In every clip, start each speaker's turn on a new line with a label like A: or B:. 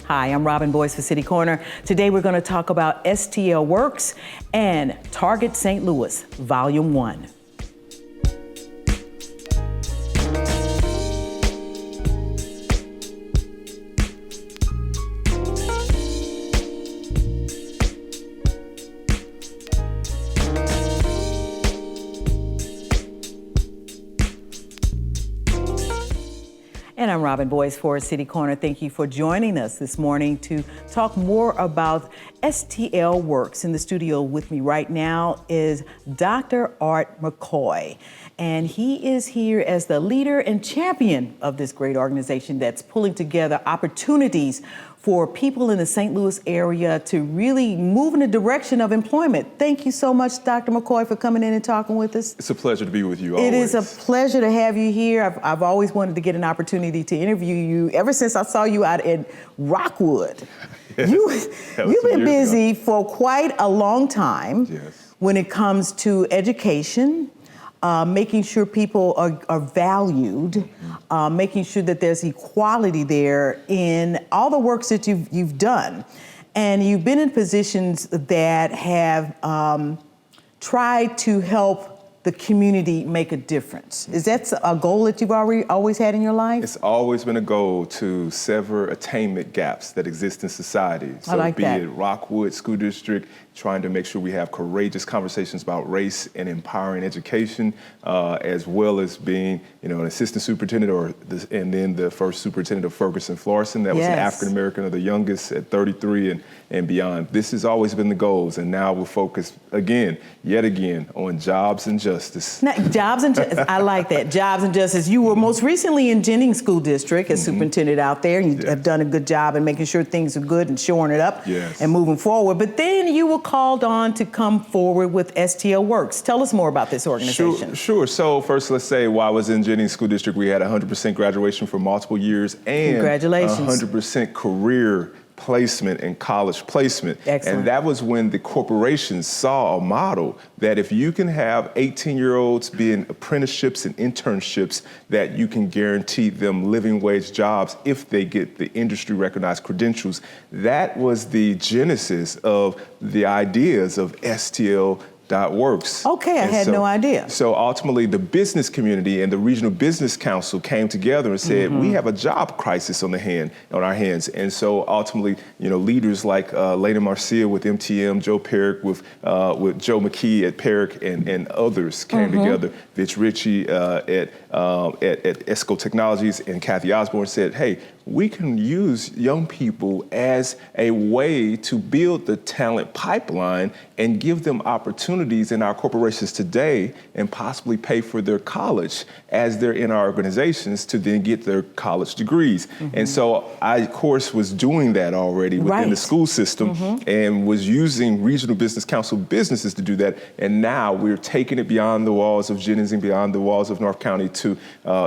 A: Hi, I'm Robin Boyce for City Corner. Today we're going to talk about STL Works and Target St. Louis, Volume 1. And I'm Robin Boyce for City Corner. Thank you for joining us this morning to talk more about STL Works. In the studio with me right now is Dr. Art McCoy. And he is here as the leader and champion of this great organization that's pulling together opportunities for people in the St. Louis area to really move in the direction of employment. Thank you so much, Dr. McCoy, for coming in and talking with us.
B: It's a pleasure to be with you always.
A: It is a pleasure to have you here. I've always wanted to get an opportunity to interview you ever since I saw you out in Rockwood.
B: Yes,
A: you've been busy for quite a long time when it comes to education, making sure people are valued, making sure that there's equality there in all the works that you've done. And you've been in positions that have tried to help the community make a difference. Is that a goal that you've always had in your life?
B: It's always been a goal to sever attainment gaps that exist in society. So
A: I like
B: be
A: that.
B: it Rockwood School District, trying to make sure we have courageous conversations about race and empowering education, as well as being, an assistant superintendent and then the first superintendent of Ferguson Florissant. That was an African American, or the youngest at 33 and beyond. This has always been the goals, and now we're focused yet again, on jobs and justice.
A: Now, jobs and justice, I like that, jobs and justice. You were most recently in Jennings School District as superintendent out there, and you have done a good job in making sure things are good and shoring it up and moving forward. But then you were called on to come forward with STL Works. Tell us more about this organization.
B: Sure. So first, let's say while I was in Jennings School District, we had 100% graduation for multiple years and
A: congratulations.
B: 100% career placement and college placement.
A: Excellent.
B: And that was when the corporations saw a model that if you can have 18-year-olds be in apprenticeships and internships, that you can guarantee them living wage jobs if they get the industry recognized credentials. That was the genesis of the ideas of STL Works.
A: Okay, I had no idea.
B: So ultimately, the business community and the Regional Business Council came together and said, we have a job crisis on our hands. And so ultimately, leaders like Lena Marcia with MTM, Joe Perrick with Joe McKee at Perrick, and others came together. Vitch Ritchie at Esco Technologies and Kathy Osborne said, hey, we can use young people as a way to build the talent pipeline and give them opportunities in our corporations today and possibly pay for their college as they're in our organizations to then get their college degrees. And so I, of course, was doing that already within the school system and was using Regional Business Council businesses to do that. And now we're taking it beyond the walls of Jennings and beyond the walls of North County to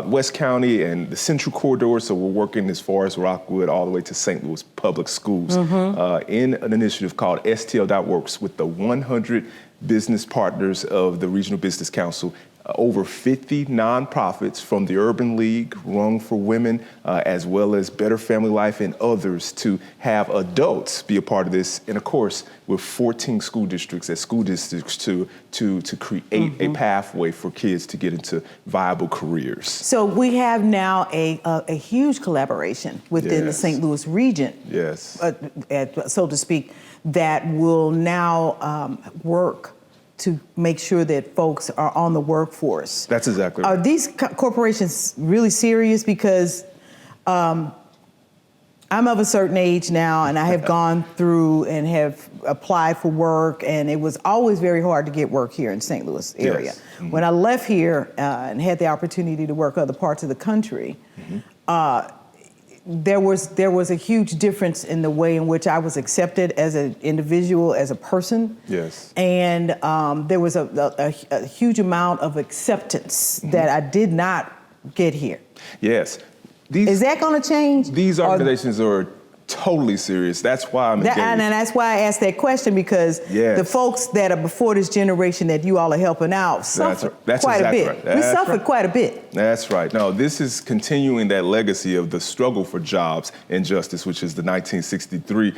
B: West County and the Central Corridor. So we're working as far as Rockwood all the way to St. Louis Public Schools in an initiative called STL Works with the 100 business partners of the Regional Business Council, over 50 nonprofits from the Urban League, Rung for Women, as well as Better Family Life and others to have adults be a part of this. And of course, with 14 school districts to create a pathway for kids to get into viable careers. So
A: we have now a huge collaboration within the St. Louis region, so to speak, that will now work to make sure that folks are on the workforce.
B: That's exactly right.
A: Are these corporations really serious? Because I'm of a certain age now, and I have gone through and have applied for work, and it was always very hard to get work here in St. Louis area. When I left here and had the opportunity to work other parts of the country, there was a huge difference in the way in which I was accepted as an individual, as a person. And there was a huge amount of acceptance that I did not get here. Is that going to change?
B: These organizations are totally serious. That's why I'm engaged.
A: And that's why I asked that question, because the folks that are before this generation that you all are helping out suffered quite a bit. We suffered quite a bit.
B: That's right. No, this is continuing that legacy of the struggle for jobs and justice, which is the 1963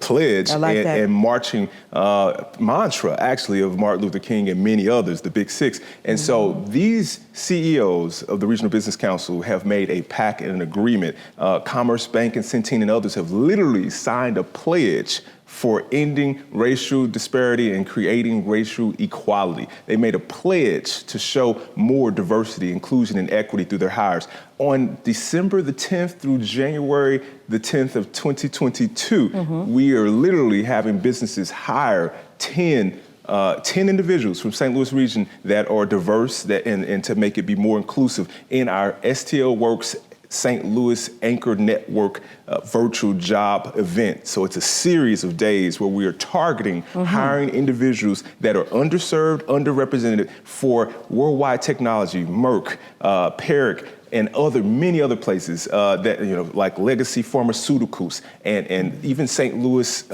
B: pledge and marching mantra, actually, of Martin Luther King and many others, the Big Six. And so these CEOs of the Regional Business Council have made a pact and an agreement. Commerce Bank and Centene and others have literally signed a pledge for ending racial disparity and creating racial equality. They made a pledge to show more diversity, inclusion, and equity through their hires. On December the 10th through January the 10th of 2022, we are literally having businesses hire 10 individuals from St. Louis region that are diverse and to make it be more inclusive in our STL Works St. Louis Anchor Network virtual job event. So it's a series of days where we are targeting hiring individuals that are underserved, underrepresented for Worldwide Technology, Merck, Perrick, and many other places like Legacy Pharmaceuticals and even St. Louis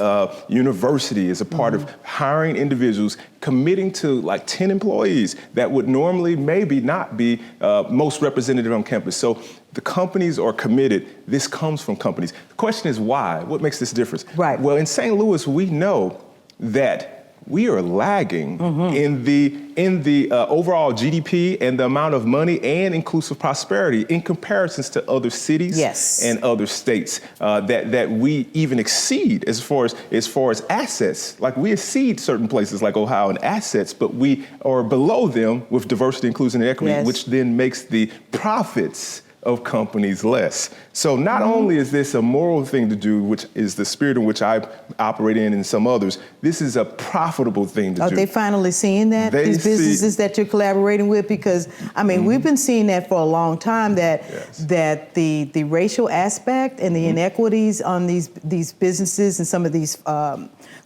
B: University is a part of hiring individuals, committing to like 10 employees that would normally maybe not be most representative on campus. So the companies are committed. This comes from companies. The question is why? What makes this difference?
A: Right.
B: Well, in St. Louis, we know that we are lagging in the overall GDP and the amount of money and inclusive prosperity in comparisons to other cities and other states that we even exceed as far as assets. Like we exceed certain places like Ohio in assets, but we are below them with diversity, inclusion, and equity, which then makes the profits of companies less. So not only is this a moral thing to do, which is the spirit in which I operate in and some others, this is a profitable thing to do.
A: Are they finally seeing that, these businesses that you're collaborating with? Because, I mean, we've been seeing that for a long time, that the racial aspect and the inequities on these businesses and some of these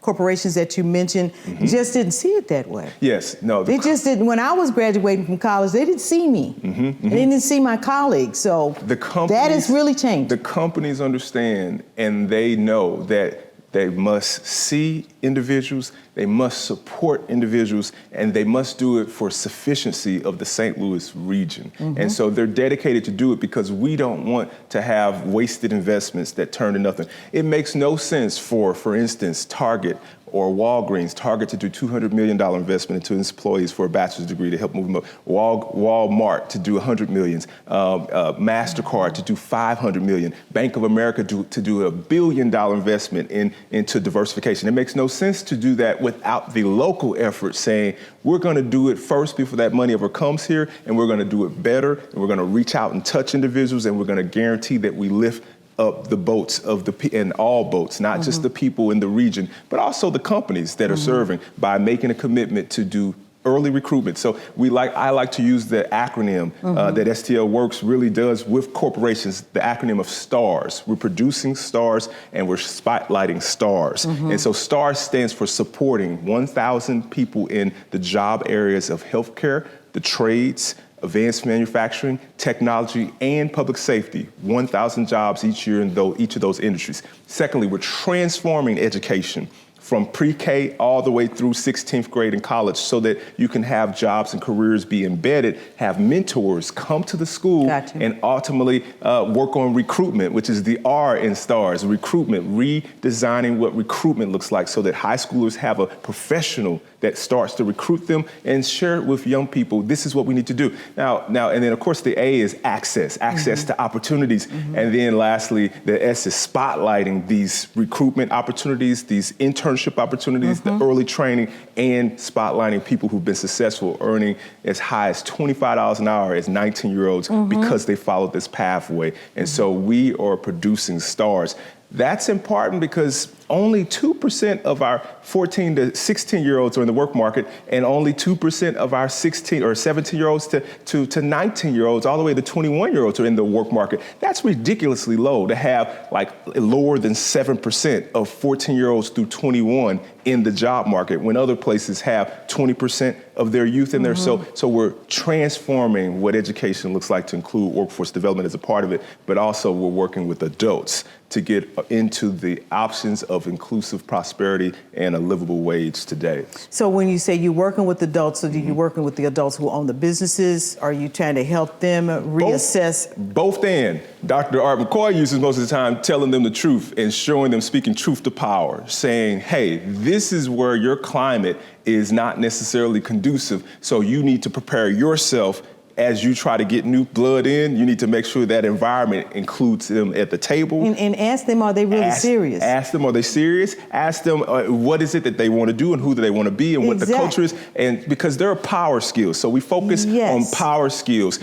A: corporations that you mentioned just didn't see it that way.
B: Yes, no.
A: They just didn't. When I was graduating from college, they didn't see me. They didn't see my colleagues. So that has really changed.
B: The companies understand and they know that they must see individuals, they must support individuals, and they must do it for sufficiency of the St. Louis region. And so they're dedicated to do it because we don't want to have wasted investments that turn to nothing. It makes no sense for instance, Target or Walgreens, Target to do $200 million investment into its employees for a bachelor's degree to help move them up. Walmart to do $100 million. MasterCard to do $500 million. Bank of America to do $1 billion investment into diversification. It makes no sense to do that without the local effort saying, we're gonna do it first before that money ever comes here, and we're gonna do it better, and we're gonna reach out and touch individuals, and we're gonna guarantee that we lift up the boats and all boats, not just the people in the region, but also the companies that are serving by making a commitment to do early recruitment. So I like to use the acronym that STL Works really does with corporations, the acronym of STARS. We're producing stars and we're spotlighting stars. And so STARS stands for supporting 1,000 people in the job areas of healthcare, the trades, advanced manufacturing, technology, and public safety, 1,000 jobs each year in each of those industries. Secondly, we're transforming education from pre-K all the way through 16th grade in college so that you can have jobs and careers be embedded, have mentors come to the school and ultimately work on recruitment, which is the R in STARS, recruitment, redesigning what recruitment looks like so that high schoolers have a professional that starts to recruit them and share it with young people. This is what we need to do. Now, and then of course the A is access to opportunities. And then lastly, the S is spotlighting these recruitment opportunities, these internship opportunities, the early training, and spotlighting people who've been successful, earning as high as $25 an hour as 19-year-olds because they followed this pathway. And so we are producing stars. That's important because only 2% of our 14 to 16-year-olds are in the work market, and only 2% of our 16 or 17-year-olds to 19-year-olds, all the way to 21-year-olds are in the work market. That's ridiculously low to have like lower than 7% of 14-year-olds through 21 in the job market when other places have 20%, of their youth in there. So we're transforming what education looks like to include workforce development as a part of it, but also we're working with adults to get into the options of inclusive prosperity and a livable wage today.
A: So when you say you're working with adults, so you're working with the adults who own the businesses? Are you trying to help them reassess?
B: Both and. Dr. Art McCoy uses most of the time telling them the truth and showing them, speaking truth to power, saying, hey, this is where your climate is not necessarily conducive, so you need to prepare yourself. As you try to get new blood in, you need to make sure that environment includes them at the table.
A: And ask them, are they really serious?
B: Ask them, are they serious? Ask them, what is it that they want to do and who do they want to be and what the culture is. And because there are power skills. So we focus on power skills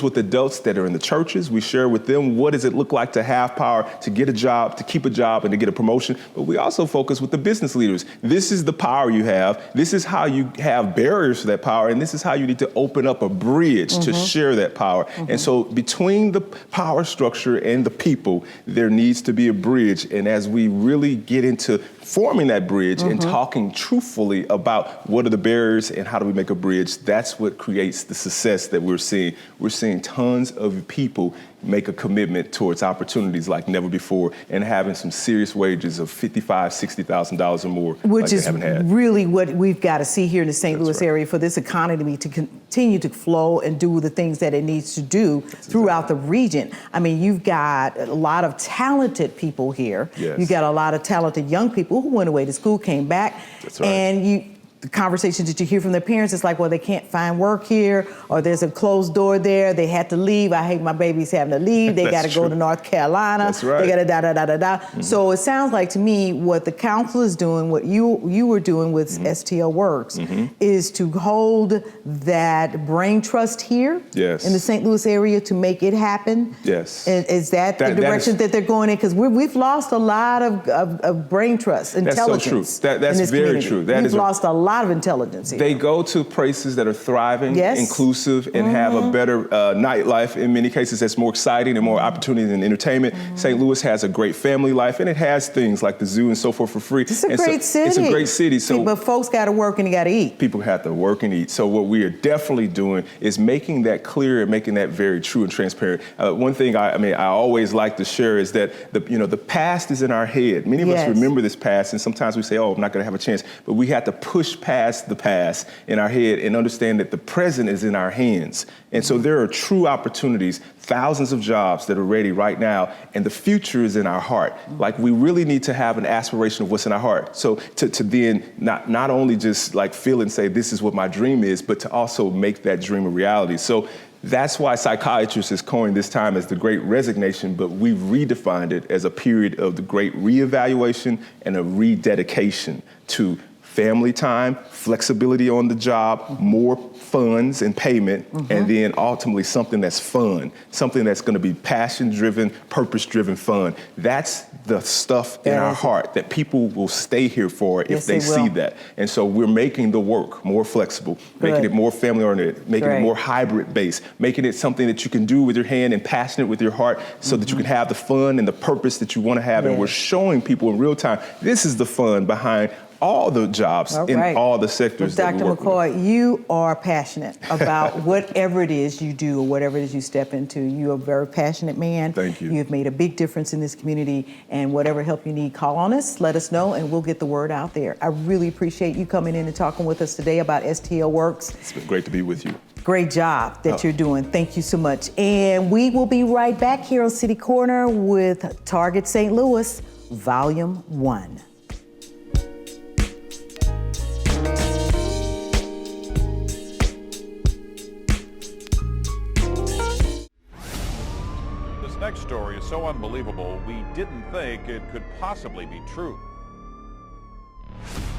B: with adults that are in the churches. We share with them, what does it look like to have power, to get a job, to keep a job, and to get a promotion. But we also focus with the business leaders. This is the power you have. This is how you have barriers to that power. And this is how you need to open up a bridge to share that power. And so between the power structure and the people, there needs to be a bridge. And as we really get into forming that bridge and talking truthfully about what are the barriers and how do we make a bridge, that's what creates the success that we're seeing. We're seeing tons of people make a commitment towards opportunities like never before and having some serious wages of $55,000, $60,000 or more.
A: Which is really what we've got to see here in the St. Louis area for this economy to continue to flow and do the things that it needs to do throughout the region. I mean, you've got a lot of talented people here. You've got a lot of talented young people who went away to school, came back, and the conversations that you hear from their parents, it's like, well, they can't find work here, or there's a closed door there, they had to leave. I hate my babies having to leave. They got to go to North Carolina. They got to da-da-da-da-da. So it sounds like to me what the council is doing, what you were doing with STL Works, is to hold that brain trust here in the St. Louis area to make it happen. And is that the direction that they're going in? Because we've lost a lot of brain trust, intelligence.
B: That's so true. That's very true.
A: We've lost a lot of intelligence here.
B: They go to places that are thriving, inclusive, and have a better nightlife. In many cases, that's more exciting and more opportunity and entertainment. St. Louis has a great family life, and it has things like the zoo and so forth for free.
A: It's a great city.
B: It's a great city. So,
A: but folks got to work and they got to eat.
B: People have to work and eat. So what we are definitely doing is making that clear and making that very true and transparent. One thing I always like to share is that the past is in our head. Many of us remember this past, and sometimes we say, "Oh, I'm not going to have a chance." But we have to push past the past in our head and understand that the present is in our hands. And so there are true opportunities, thousands of jobs that are ready right now, and the future is in our heart. Like, we really need to have an aspiration of what's in our heart. So to then not only just like feel and say, this is what my dream is, but to also make that dream a reality. So that's why psychiatrists is coined this time as the Great Resignation, but we've redefined it as a period of the great reevaluation and a rededication to family time, flexibility on the job, more funds and payment, and then ultimately something that's fun, something that's going to be passion-driven, purpose-driven fun. That's the stuff in our heart that people will stay here for if they see that. And so we're making the work more flexible, making it more family-oriented, making it more hybrid-based, making it something that you can do with your hand and passionate with your heart so that you can have the fun and the purpose that you want to have. And we're showing people in real time, this is the fun behind all the jobs in all the sectors that we work with.
A: Dr. McCoy, you are passionate about whatever it is you do or whatever it is you step into. You are a very passionate man.
B: Thank you.
A: You have made a big difference in this community, and whatever help you need, call on us, let us know, and we'll get the word out there. I really appreciate you coming in and talking with us today about STL Works.
B: It's been great to be with you.
A: Great job that you're doing. Thank you so much. And we will be right back here on City Corner with Target St. Louis, Volume 1.
C: Next story is so unbelievable, we didn't think it could possibly be true.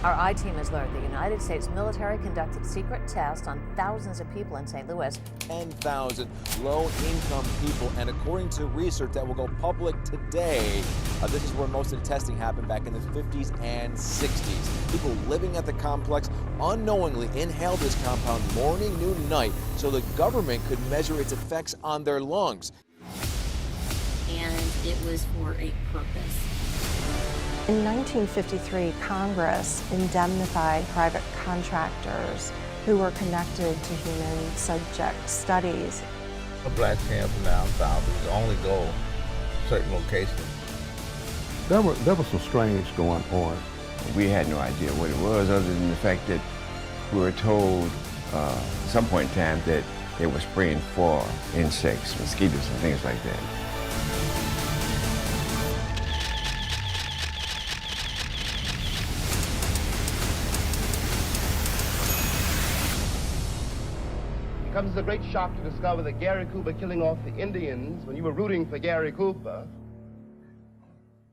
D: Our I-team has learned the United States military conducted secret tests on thousands of people in St. Louis.
E: 10,000 low-income people, and according to research that will go public today, this is where most of the testing happened back in the 50s and 60s. People living at the complex unknowingly inhaled this compound morning, noon, and night so the government could measure its effects on their lungs.
F: And it was for a purpose.
G: In 1953, Congress indemnified private contractors who were connected to human subject studies.
H: A black camp down south is the only goal, certain locations.
I: There was some strange going on.
J: We had no idea what it was, other than the fact that we were told at some point in time that they were spraying for insects, mosquitoes, and things like that.
K: It comes as a great shock to discover that Gary Cooper killing off the Indians when you were rooting for Gary Cooper,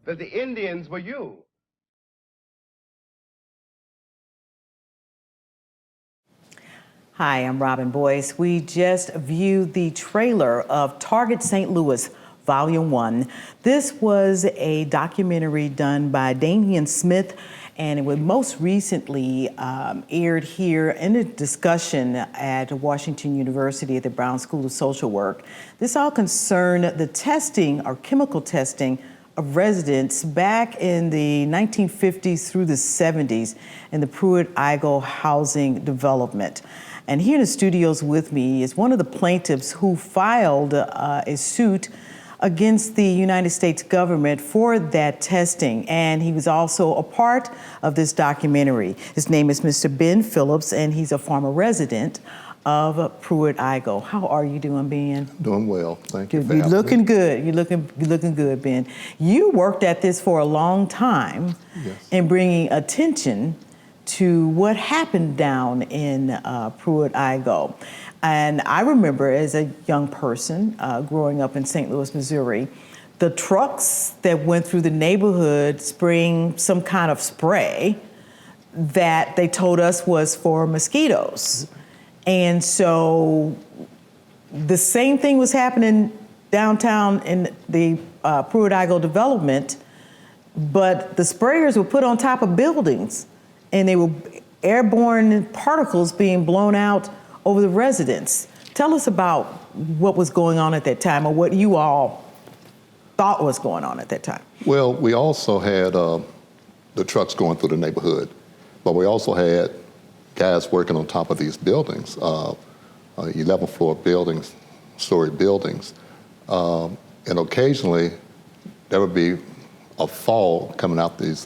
K: that the Indians were you.
A: Hi, I'm Robin Boyce. We just viewed the trailer of Target St. Louis, Volume 1. This was a documentary done by Damian Smith, and it was most recently aired here in a discussion at Washington University at the Brown School of Social Work. This all concerned the testing or chemical testing of residents back in the 1950s through the 70s in the Pruitt-Igoe housing development. And here in the studios with me is one of the plaintiffs who filed a suit against the United States government for that testing. And he was also a part of this documentary. His name is Mr. Ben Phillips, and he's a former resident of Pruitt-Igoe. How are you doing, Ben?
I: Doing well, thank you.
A: You're looking good. You're looking good, Ben. You worked at this for a long time,
I: yes,
A: in bringing attention to what happened down in Pruitt-Igoe. And I remember as a young person growing up in St. Louis, Missouri, the trucks that went through the neighborhood spraying some kind of spray that they told us was for mosquitoes. And so the same thing was happening downtown in the Pruitt-Igoe development, but the sprayers were put on top of buildings, and they were airborne particles being blown out over the residents. Tell us about what was going on at that time, or what you all thought was going on at that time.
I: Well, we also had the trucks going through the neighborhood, but we also had guys working on top of these buildings, 11-floor buildings, story buildings. And occasionally there would be a fog coming out these,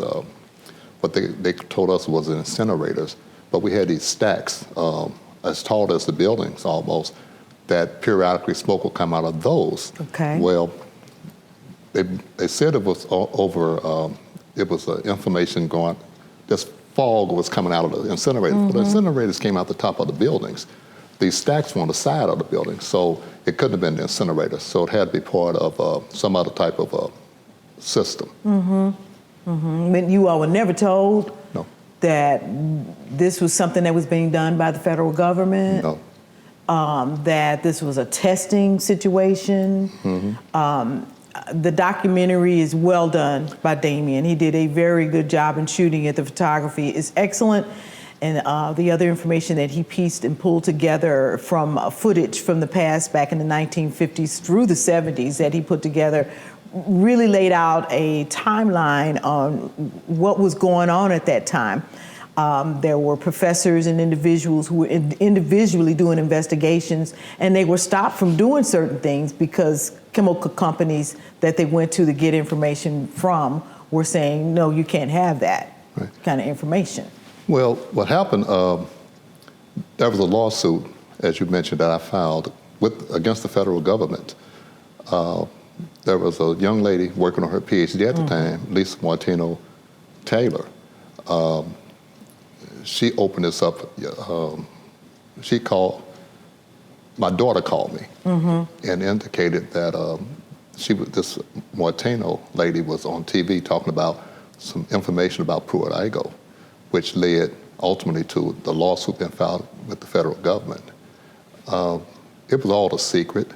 I: what they told us was incinerators, but we had these stacks as tall as the buildings almost, that periodically smoke would come out of those.
A: Okay.
I: Well, they said it was over, it was information going, this fog was coming out of the incinerators.
A: Mm-hmm.
I: But the incinerators came out the top of the buildings. These stacks were on the side of the building, so it couldn't have been the incinerator. So it had to be part of some other type of system.
A: Mm-hmm. Mm-hmm. But you all were never told
I: No.
A: that this was something that was being done by the federal government?
I: No.
A: That this was a testing situation?
I: Mm-hmm.
A: The documentary is well done by Damian. He did a very good job in shooting it. The photography is excellent. And the other information that he pieced and pulled together from footage from the past back in the 1950s through the 70s that he put together really laid out a timeline on what was going on at that time. There were professors and individuals who were individually doing investigations, and they were stopped from doing certain things because chemical companies that they went to get information from were saying, no, you can't have that kind of information.
I: Well, what happened, there was a lawsuit, as you mentioned, that I filed against the federal government. There was a young lady working on her PhD at the time, Lisa Martino Taylor. She opened this up. My daughter called me and indicated that this Martino lady was on TV talking about some information about Pruitt-Igoe, which led ultimately to the lawsuit being filed with the federal government. It was all a secret.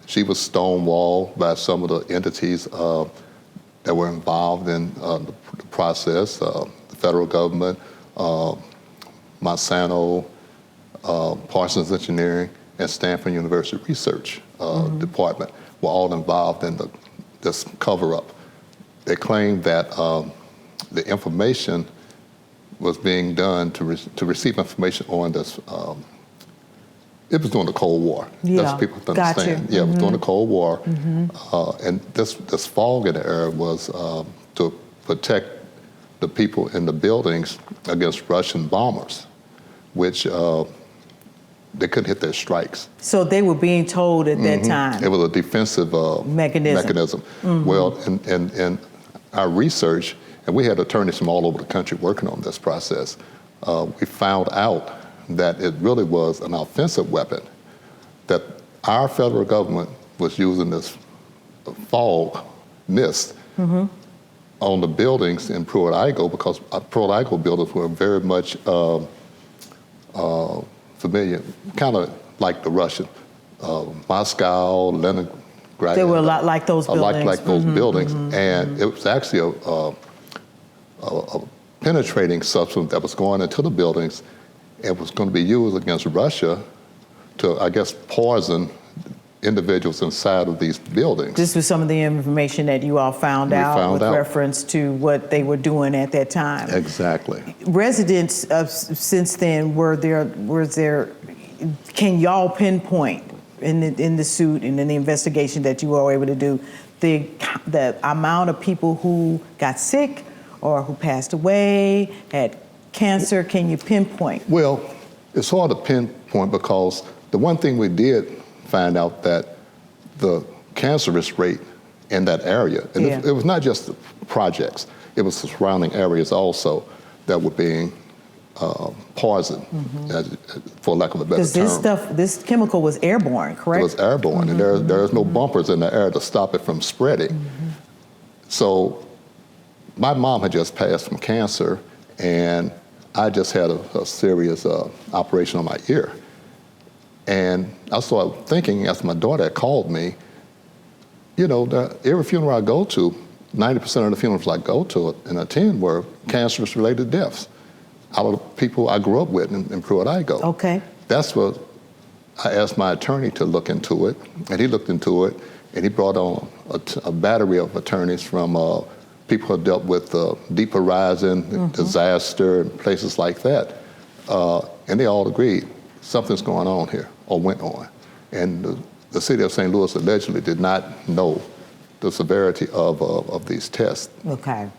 I: She was stonewalled by some of the entities that were involved in the process, the federal government, Monsanto, Parsons Engineering, and Stanford University Research Department were all involved in this cover-up. They claimed that the information was being done to receive information on this. It was during the Cold War.
A: Yeah,
I: that's what people understand. Yeah, it was during the Cold War, and this fog in the air was to protect the people in the buildings against Russian bombers, which they couldn't hit their strikes.
A: So they were being told at that time.
I: It was a defensive mechanism. Well, in our research, and we had attorneys from all over the country working on this process, we found out that it really was an offensive weapon, that our federal government was using this fog, mist, on the buildings in Pruitt-Igoe, because Pruitt-Igoe buildings were very much familiar, kind of like the Russian, Moscow, Leningrad.
A: They were a lot like those buildings.
I: Like those buildings, and it was actually a penetrating substance that was going into the buildings. It was going to be used against Russia to, I guess, poison individuals inside of these buildings.
A: This was some of the information that you all found out with reference to what they were doing at that time.
I: Exactly.
A: Residents since then, can y'all pinpoint in the suit and in the investigation that you were able to do the amount of people who got sick or who passed away, had cancer? Can you pinpoint?
I: Well, it's hard to pinpoint because the one thing we did find out that the cancerous rate in that area, and it was not just the projects, it was the surrounding areas also that were being poisoned, for lack of a better term.
A: Because this chemical was airborne, correct?
I: It was airborne, and there's no bumpers in the air to stop it from spreading. So my mom had just passed from cancer, and I just had a serious operation on my ear. And I started thinking, after my daughter had called me, you know, every funeral I go to, 90% of the funerals I go to and attend were cancerous-related deaths out of the people I grew up with in Pruitt-Igoe.
A: Okay.
I: That's what I asked my attorney to look into it, and he looked into it, and he brought on a battery of attorneys from people who dealt with Deep Horizon, disaster, and places like that. And they all agreed something's going on here, or went on. And the city of St. Louis allegedly did not know the severity of these tests.
A: Okay.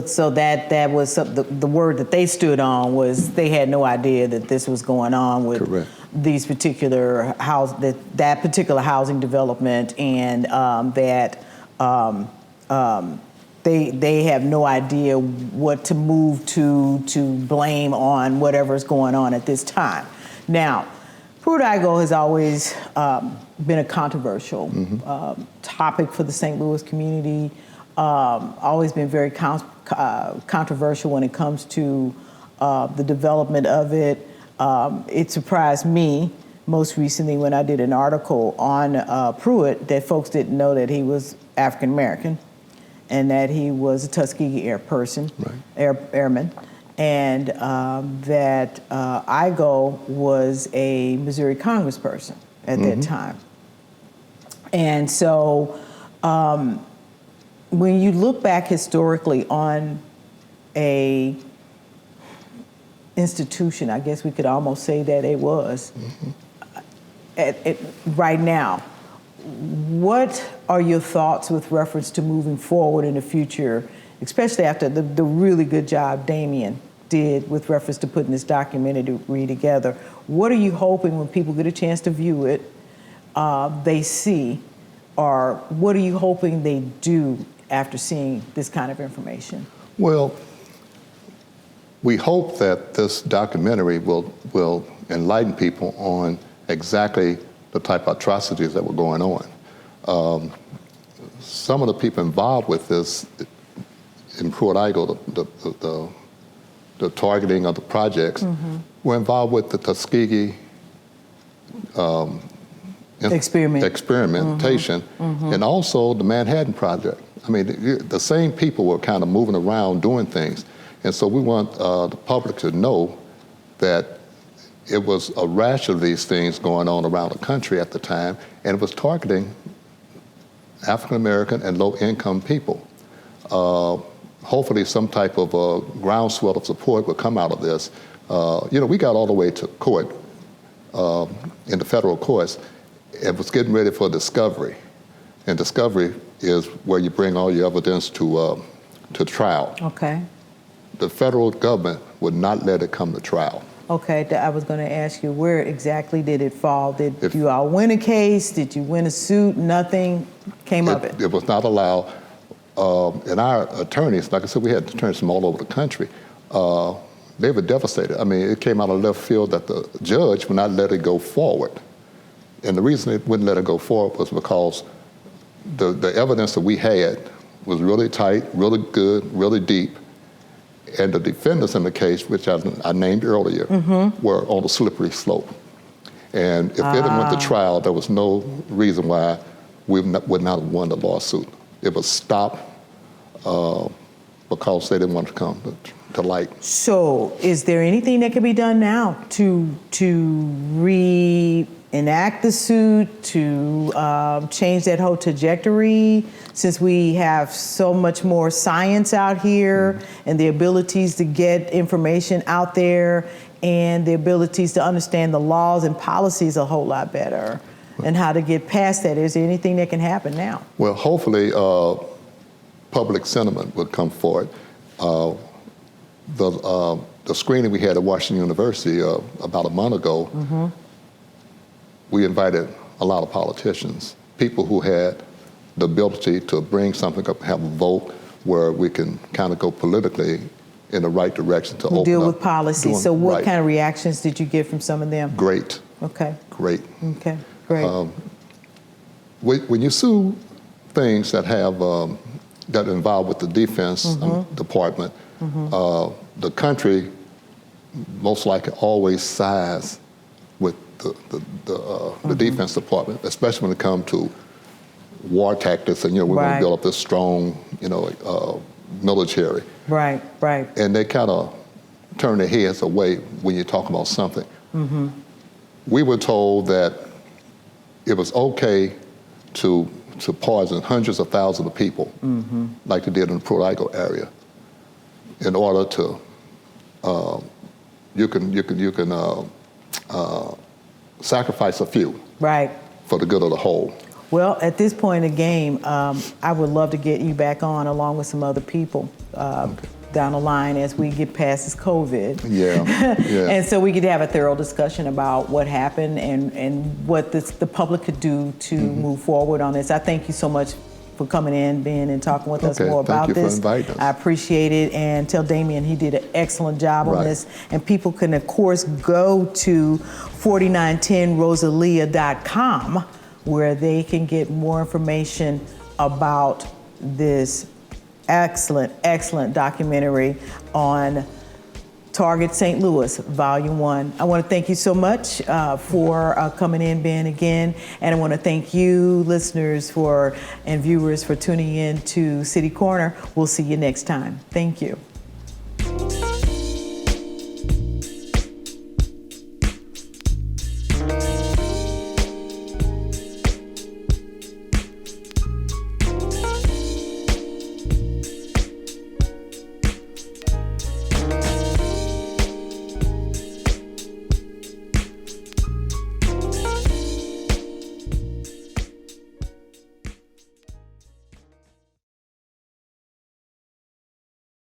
A: So that was the word that they stood on was they had no idea that this was going on with these particular that particular housing development, and that they have no idea what to move to blame on whatever's going on at this time. Now, Pruitt-Igoe has always been a controversial topic for the St. Louis community. Always been very controversial when it comes to the development of it. It surprised me most recently when I did an article on Pruitt that folks didn't know that he was African American and that he was a Tuskegee airman, and that Igoe was a Missouri congressperson at that time. And so when you look back historically on a institution, I guess we could almost say that it was, right now, what are your thoughts with reference to moving forward in the future, especially after the really good job Damien did with reference to putting this documentary together? What are you hoping when people get a chance to view it, they see, or what are you hoping they do after seeing this kind of information?
I: Well, we hope that this documentary will enlighten people on exactly the type of atrocities that were going on. Some of the people involved with this in Pruitt-Igoe, the targeting of the projects, were involved with the Tuskegee experimentation, and also the Manhattan Project. I mean, the same people were kind of moving around doing things. And so we want the public to know that it was a rash of these things going on around the country at the time, and it was targeting African American and low-income people. hopefully some type of groundswell of support will come out of this. We got all the way to court, in the federal courts, and was getting ready for discovery. And discovery is where you bring all your evidence to trial.
A: Okay.
I: The federal government would not let it come to trial.
A: Okay, I was going to ask you, where exactly did it fall? Did you all win a case? Did you win a suit? Nothing came of it?
I: It was not allowed. And our attorneys, like I said, we had attorneys from all over the country. They were devastated. I mean, it came out of left field that the judge would not let it go forward. And the reason it wouldn't let it go forward was because the evidence that we had was really tight, really good, really deep. And the defendants in the case, which I named earlier, were on a slippery slope. And if they didn't went to trial, there was no reason why we would not have won the lawsuit. It was stopped because they didn't want to come to light.
A: So is there anything that can be done now to reenact the suit, to change that whole trajectory, since we have so much more science out here and the abilities to get information out there and the abilities to understand the laws and policies a whole lot better and how to get past that? Is there anything that can happen now?
I: Well, hopefully public sentiment would come forward. The screening we had at Washington University about a month ago, we invited a lot of politicians, people who had the ability to bring something up, have a vote where we can kind of go politically in the right direction to open
A: deal
I: up.
A: with policy. So what kind of reactions did you get from some of them?
I: Great.
A: Okay.
I: Great.
A: Okay, great.
I: When you sue things that have that involve with the defense department, the country most likely always sides with the defense department, especially when it comes to war tactics, and we want to build up this strong, military.
A: Right, right.
I: And they kind of turn their heads away when you talk about something. We were told that it was okay to poison hundreds of thousands of people, like they did in the Pruitt-Igoe area, in order to you can sacrifice a few,
A: right,
I: for the good of the whole.
A: Well, at this point in the game, I would love to get you back on along with some other people down the line as we get past this COVID.
I: Yeah.
A: And so we could have a thorough discussion about what happened and what the public could do to move forward on this. I thank you so much for coming in, Ben, and talking with us more about this.
I: Thank you for inviting us.
A: I appreciate it, and tell Damien he did an excellent job on this. And people can, of course, go to 4910rosalia.com where they can get more information about this excellent, excellent documentary on Target St. Louis, Volume 1. I want to thank you so much for coming in, Ben, again. And I want to thank you, listeners and viewers, for tuning in to City Corner. We'll see you next time. Thank you.